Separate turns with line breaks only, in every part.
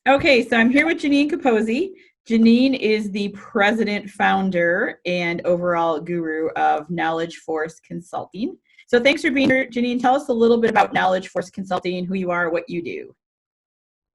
Okay, so I'm here with Ginine Cappozi. Ginine is the president, founder, and overall guru of Knowledge Force Consulting. So thanks for being here, Ginine. Tell us a little bit about Knowledge Force Consulting, who you are, what you do.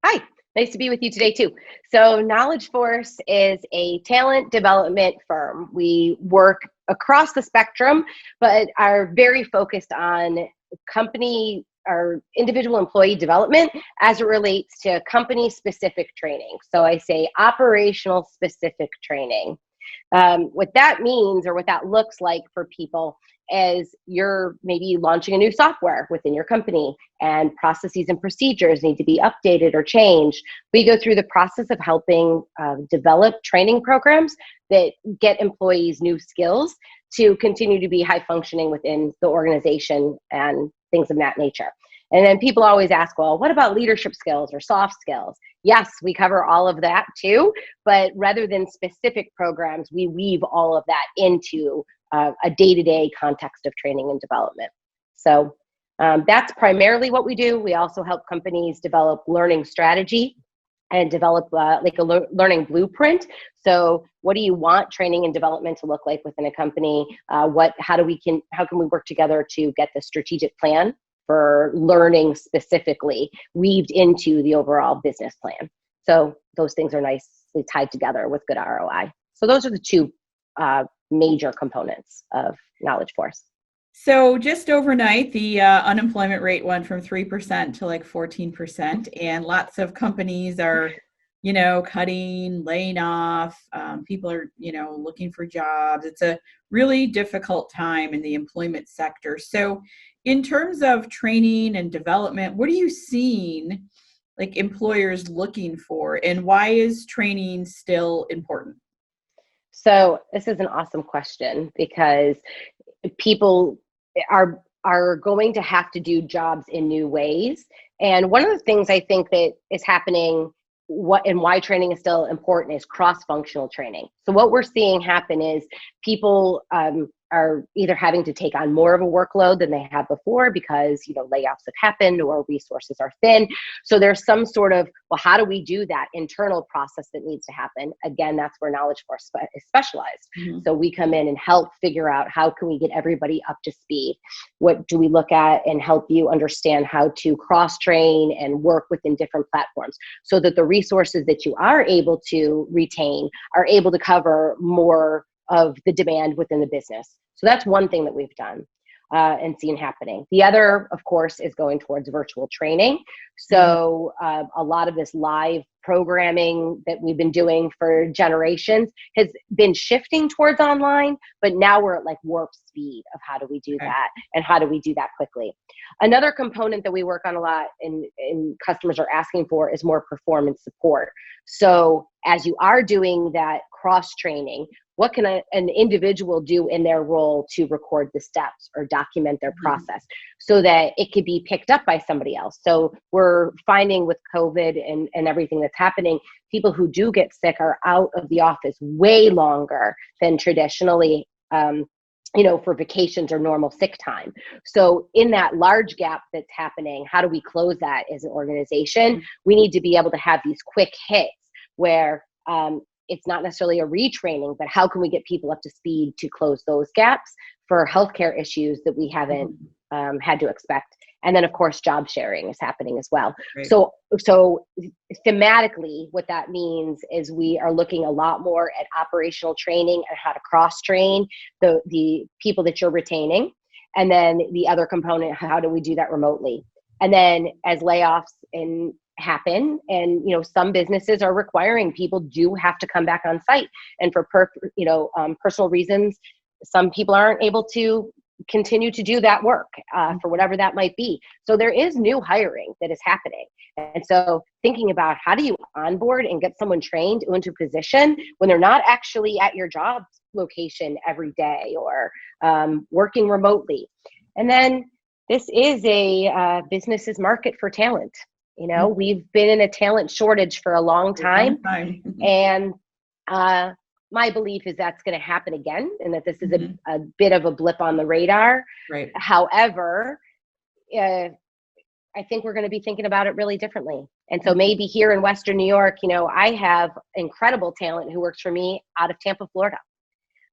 Hi, nice to be with you today too. So Knowledge Force is a talent development firm. We work across the spectrum, but are very focused on company or individual employee development as it relates to company specific training. So I say operational specific training. What that means or what that looks like for people is you're maybe launching a new software within your company and processes and procedures need to be updated or changed. We go through the process of helping develop training programs that get employees new skills to continue to be high functioning within the organization and things of that nature. And then people always ask, well, what about leadership skills or soft skills? Yes, we cover all of that too, but rather than specific programs, we weave all of that into a day-to-day context of training and development. So that's primarily what we do. We also help companies develop learning strategy and develop like a learning blueprint. So what do you want training and development to look like within a company? How can we work together to get the strategic plan for learning specifically weaved into the overall business plan? So those things are nicely tied together with good ROI. So those are the two major components of Knowledge Force.
So just overnight, the unemployment rate went from 3% to like 14%, and lots of companies are, cutting, laying off. People are, looking for jobs. It's a really difficult time in the employment sector. So in terms of training and development, what are you seeing like employers looking for, and why is training still important?
So this is an awesome question because people are going to have to do jobs in new ways. And one of the things I think that is happening, why training is still important, is cross-functional training. So what we're seeing happen is people are either having to take on more of a workload than they have before because layoffs have happened or resources are thin. So there's some sort of, well, how do we do that internal process that needs to happen? Again, that's where Knowledge Force is specialized. Mm-hmm. So we come in and help figure out how can we get everybody up to speed? What do we look at and help you understand how to cross-train and work within different platforms so that the resources that you are able to retain are able to cover more of the demand within the business. So that's one thing that we've done and seen happening. The other, of course, is going towards virtual training. So a lot of this live programming that we've been doing for generations has been shifting towards online, but now we're at like warp speed of how do we do that and how do we do that quickly. Another component that we work on a lot and customers are asking for is more performance support. So as you are doing that cross training, what can an individual do in their role to record the steps or document their process so that it could be picked up by somebody else? So we're finding with COVID and everything that's happening, people who do get sick are out of the office way longer than traditionally, for vacations or normal sick time. So in that large gap that's happening, how do we close that as an organization? We need to be able to have these quick hits where it's not necessarily a retraining, but how can we get people up to speed to close those gaps for healthcare issues that we haven't had to expect? And then, of course, job sharing is happening as well. Great. So thematically, what that means is we are looking a lot more at operational training and how to cross-train the people that you're retaining. And then the other component, how do we do that remotely? And then as layoffs happen and some businesses are requiring people do have to come back on site, and for personal reasons some people aren't able to continue to do that work for whatever that might be. So there is new hiring that is happening, and so thinking about how do you onboard and get someone trained into a position when they're not actually at your job location every day or working remotely. And then this is a business's market for talent. We've been in a talent shortage for a long time. And my belief is that's going to happen again, and that this is a bit of a blip on the radar. Right. However, I think we're going to be thinking about it really differently. And so maybe here in Western New York, I have incredible talent who works for me out of Tampa, Florida.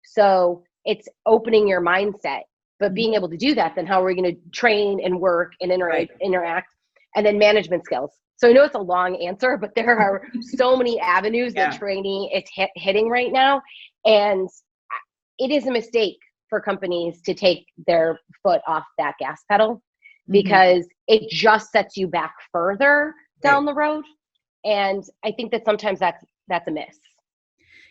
So it's opening your mindset, but being able to do that, then how are we going to train and work and interact, and then management skills. So I know it's a long answer, but there are so many avenues that training is hitting right now. And it is a mistake for companies to take their foot off that gas pedal, because it just sets you back further down the road. And I think that sometimes that's a miss.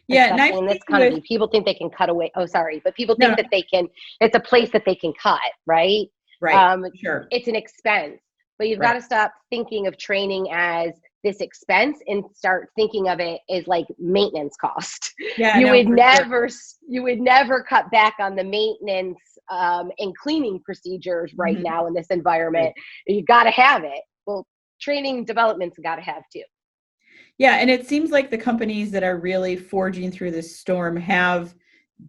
Yeah.
Especially in this country, people think they can cut away. Oh, sorry. But people think that they can, it's a place that they can cut, right?
Right. Sure.
It's an expense, but you've got to stop thinking of training as this expense and start thinking of it as like maintenance cost.
Yeah.
You would never cut back on the maintenance and cleaning procedures right now in this environment. You got to have it. Well, training development's got to have too.
Yeah, and it seems like the companies that are really forging through this storm have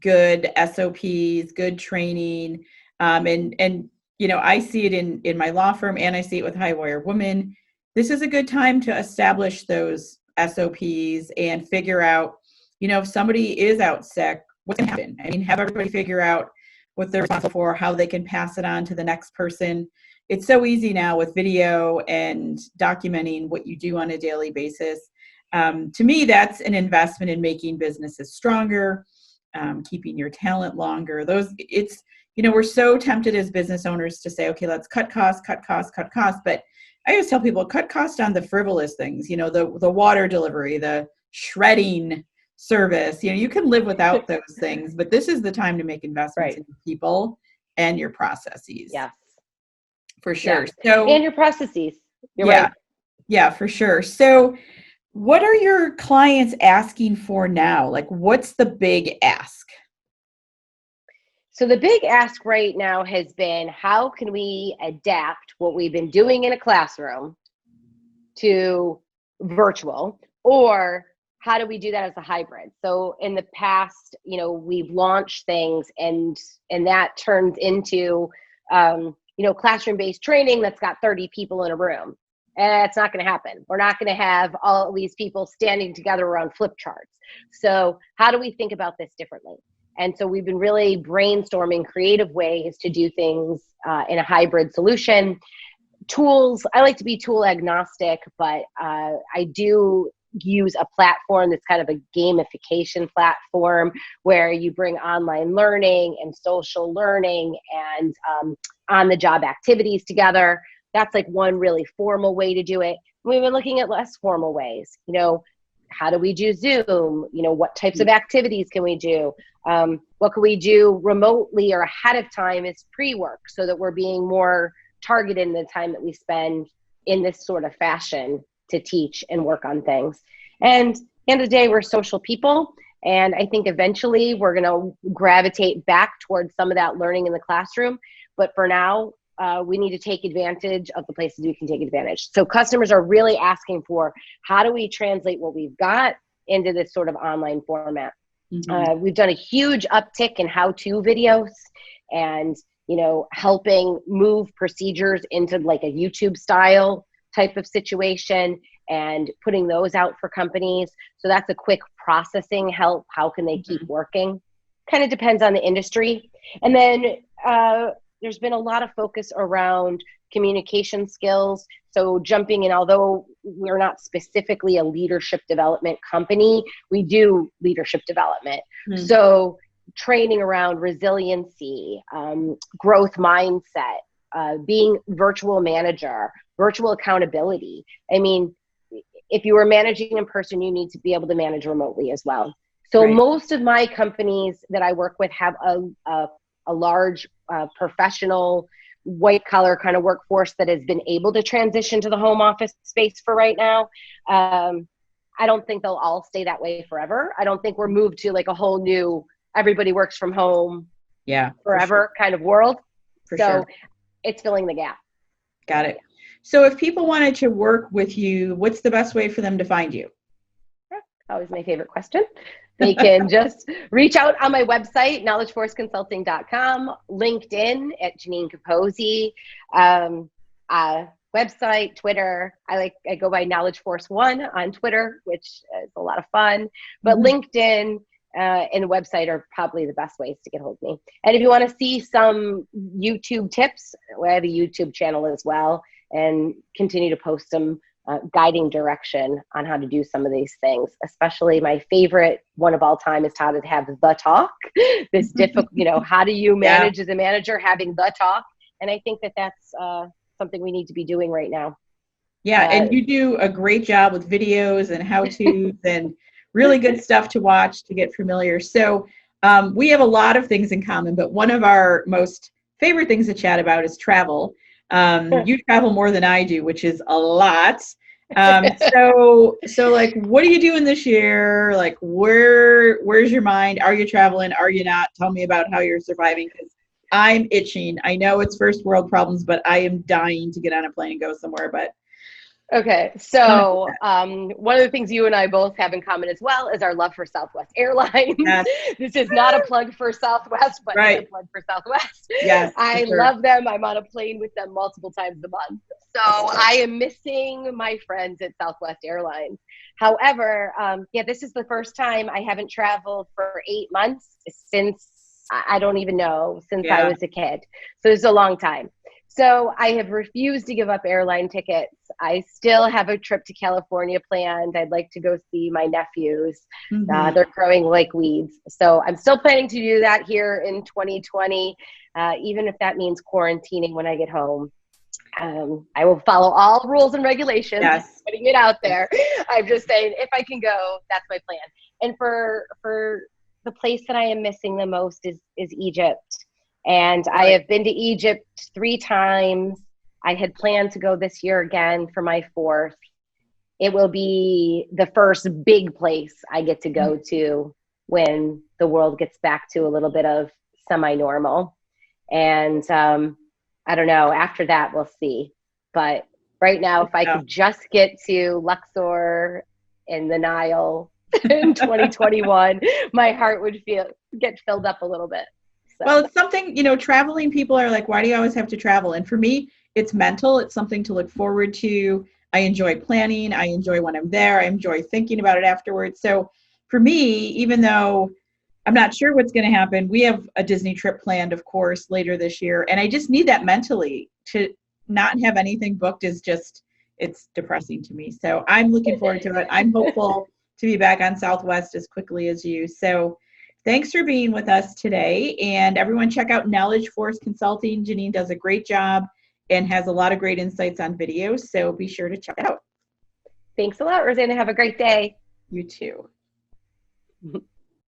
good SOPs, good training, and I see it in my law firm, and I see it with Highwire Women. This is a good time to establish those SOPs and figure out, if somebody is out sick, what's going to happen. I mean, have everybody figure out what they're responsible for, how they can pass it on to the next person. It's so easy now with video and documenting what you do on a daily basis. To me, that's an investment in making businesses stronger, keeping your talent longer. We're so tempted as business owners to say, okay, let's cut costs. But I always tell people, cut costs on the frivolous things, the water delivery, the shredding service. You can live without those things, but this is the time to make investments in people and your processes.
Yes.
For sure.
Yeah.
So,
and your processes. You're right.
Yeah, for sure. So what are your clients asking for now? Like, what's the big ask?
So the big ask right now has been, how can we adapt what we've been doing in a classroom to virtual, or how do we do that as a hybrid? So in the past, we've launched things and that turns into, classroom-based training that's got 30 people in a room. And it's not going to happen. We're not going to have all these people standing together around flip charts. So how do we think about this differently? And so we've been really brainstorming creative ways to do things in a hybrid solution. Tools, I like to be tool agnostic, but I do use a platform that's kind of a gamification platform where you bring online learning and social learning and on-the-job activities together. That's like one really formal way to do it. We've been looking at less formal ways. How do we do Zoom? What types of activities can we do? What can we do remotely or ahead of time as pre-work, so that we're being more targeted in the time that we spend in this sort of fashion to teach and work on things. And at the end of the day, we're social people. And I think eventually we're going to gravitate back towards some of that learning in the classroom. But for now, we need to take advantage of the places we can take advantage. So customers are really asking for, how do we translate what we've got into this sort of online format? We've done a huge uptick in how-to videos and, helping move procedures into like a YouTube style type of situation and putting those out for companies. So that's a quick processing help. How can they keep working? Kind of depends on the industry. And then there's been a lot of focus around communication skills. So jumping in, although we're not specifically a leadership development company, we do leadership development. So training around resiliency, growth mindset, being virtual manager, virtual accountability. I mean, if you are managing in person, you need to be able to manage remotely as well. So most of my companies that I work with have a large professional white collar kind of workforce that has been able to transition to the home office space for right now. I don't think they'll all stay that way forever. I don't think we're moved to like a whole new, everybody works from home forever kind of world. It's filling the gap.
Got it. So if people wanted to work with you, what's the best way for them to find you?
Always my favorite question. They can just reach out on my website, knowledgeforceconsulting.com, LinkedIn at Ginine Cappozi. website, Twitter. I go by Knowledge Force One on Twitter, which is a lot of fun. But LinkedIn and the website are probably the best ways to get hold of me. And if you want to see some YouTube tips, I have a YouTube channel as well, and continue to post some guiding direction on how to do some of these things. Especially my favorite one of all time is how to have the talk. This difficult, how do you manage as a manager having the talk? And I think that that's something we need to be doing right now.
Yeah, and you do a great job with videos and how-tos and really good stuff to watch to get familiar. So we have a lot of things in common, but one of our most favorite things to chat about is travel. You travel more than I do, which is a lot. So like, what are you doing this year? Like, where's your mind? Are you traveling? Are you not? Tell me about how you're surviving, because I'm itching. I know it's first world problems, but I am dying to get on a plane and go somewhere. But
okay, so one of the things you and I both have in common as well is our love for Southwest Airlines.
Yes.
This is not a plug for Southwest, but
Right.
it's a plug for Southwest.
Yes,
I
sure.
love them. I'm on a plane with them multiple times a month. So I am missing my friends at Southwest Airlines. However, this is the first time I haven't traveled for 8 months since, I don't even know, since I was a kid. So it's a long time. So I have refused to give up airline tickets. I still have a trip to California planned. I'd like to go see my nephews. They're growing like weeds. So I'm still planning to do that here in 2020, even if that means quarantining when I get home. I will follow all rules and regulations, putting it out there. I'm just saying, if I can go, that's my plan. And for the place that I am missing the most is Egypt. And I have been to Egypt 3 times. I had planned to go this year again for my 4th. It will be the first big place I get to go to when the world gets back to a little bit of semi-normal. And I don't know, after that, we'll see. But right now, if I could just get to Luxor and the Nile in 2021, my heart would get filled up a little bit. So.
Well, it's something, traveling people are like, why do you always have to travel? And for me, it's mental. It's something to look forward to. I enjoy planning. I enjoy when I'm there. I enjoy thinking about it afterwards. So for me, even though I'm not sure what's going to happen, we have a Disney trip planned, of course, later this year. And I just need that mentally. To not have anything booked it's depressing to me. So I'm looking forward to it. I'm hopeful to be back on Southwest as quickly as you. So thanks for being with us today. And everyone, check out Knowledge Force Consulting. Ginine does a great job and has a lot of great insights on videos. So be sure to check it out.
Thanks a lot, Rosanna. Have a great day.
You too.